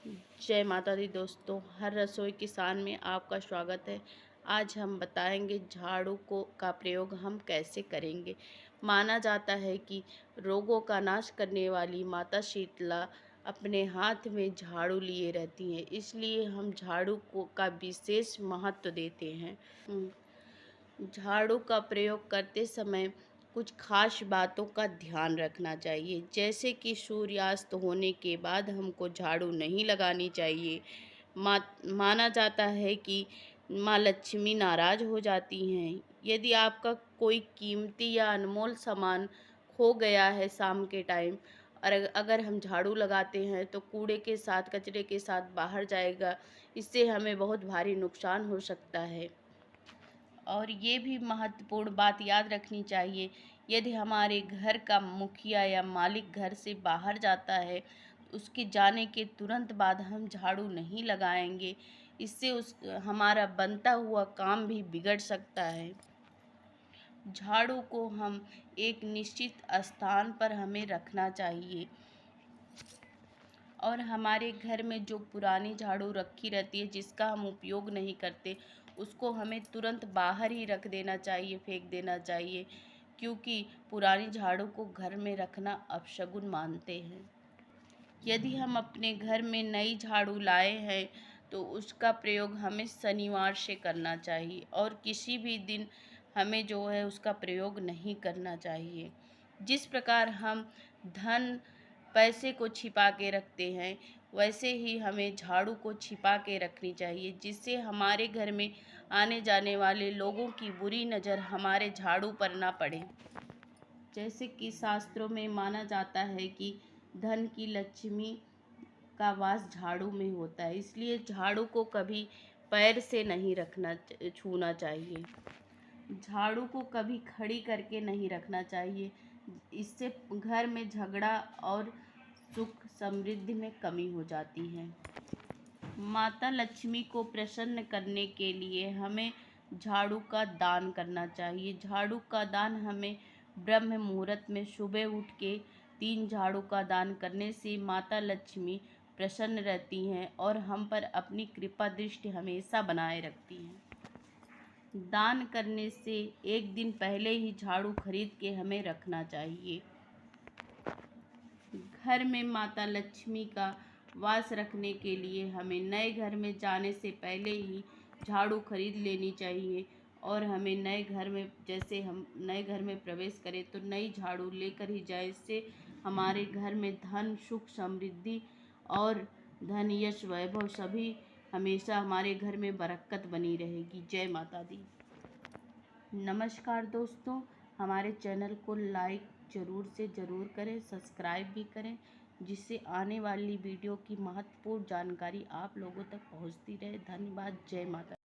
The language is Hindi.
जय माता दी दोस्तों, हर रसोई किसान में आपका स्वागत है। आज हम बताएंगे झाड़ू को का प्रयोग हम कैसे करेंगे। माना जाता है कि रोगों का नाश करने वाली माता शीतला अपने हाथ में झाड़ू लिए रहती हैं, इसलिए हम झाड़ू को का विशेष महत्व देते हैं। झाड़ू का प्रयोग करते समय कुछ खास बातों का ध्यान रखना चाहिए, जैसे कि सूर्यास्त होने के बाद हमको झाड़ू नहीं लगानी चाहिए। माना जाता है कि माँ लक्ष्मी नाराज हो जाती हैं। यदि आपका कोई कीमती या अनमोल सामान खो गया है शाम के टाइम और अगर हम झाड़ू लगाते हैं तो कूड़े के साथ कचरे के साथ बाहर जाएगा, इससे हमें बहुत भारी नुकसान हो सकता है। और ये भी महत्वपूर्ण बात याद रखनी चाहिए, यदि हमारे घर का मुखिया या मालिक घर से बाहर जाता है, उसके जाने के तुरंत बाद हम झाड़ू नहीं लगाएंगे, इससे उस हमारा बनता हुआ काम भी बिगड़ सकता है। झाड़ू को हम एक निश्चित स्थान पर हमें रखना चाहिए और हमारे घर में जो पुरानी झाड़ू रखी रहती है जिसका हम उपयोग नहीं करते, उसको हमें तुरंत बाहर ही रख देना चाहिए, फेंक देना चाहिए, क्योंकि पुरानी झाड़ू को घर में रखना अपशगुन मानते हैं। यदि हम अपने घर में नई झाड़ू लाए हैं तो उसका प्रयोग हमें शनिवार से करना चाहिए और किसी भी दिन हमें जो है उसका प्रयोग नहीं करना चाहिए। जिस प्रकार हम धन पैसे को छिपा के रखते हैं, वैसे ही हमें झाड़ू को छिपा के रखनी चाहिए, जिससे हमारे घर में आने जाने वाले लोगों की बुरी नज़र हमारे झाड़ू पर ना पड़े। जैसे कि शास्त्रों में माना जाता है कि धन की लक्ष्मी का वास झाड़ू में होता है, इसलिए झाड़ू को कभी पैर से नहीं छूना चाहिए। झाड़ू को कभी खड़ी करके नहीं रखना चाहिए, इससे घर में झगड़ा और सुख समृद्धि में कमी हो जाती है। माता लक्ष्मी को प्रसन्न करने के लिए हमें झाड़ू का दान करना चाहिए। झाड़ू का दान हमें ब्रह्म मुहूर्त में सुबह उठ के 3 झाड़ू का दान करने से माता लक्ष्मी प्रसन्न रहती हैं और हम पर अपनी कृपा दृष्टि हमेशा बनाए रखती हैं। दान करने से एक दिन पहले ही झाड़ू खरीद के हमें रखना चाहिए। घर में माता लक्ष्मी का वास रखने के लिए हमें नए घर में जाने से पहले ही झाड़ू खरीद लेनी चाहिए और हमें नए घर में जैसे हम नए घर में प्रवेश करें तो नई झाड़ू लेकर ही जाए, इससे हमारे घर में धन सुख समृद्धि और धन यश वैभव सभी हमेशा हमारे घर में बरकत बनी रहेगी। जय माता दी। नमस्कार दोस्तों, हमारे चैनल को लाइक ज़रूर से ज़रूर करें, सब्सक्राइब भी करें, जिससे आने वाली वीडियो की महत्वपूर्ण जानकारी आप लोगों तक पहुंचती रहे। धन्यवाद। जय माता।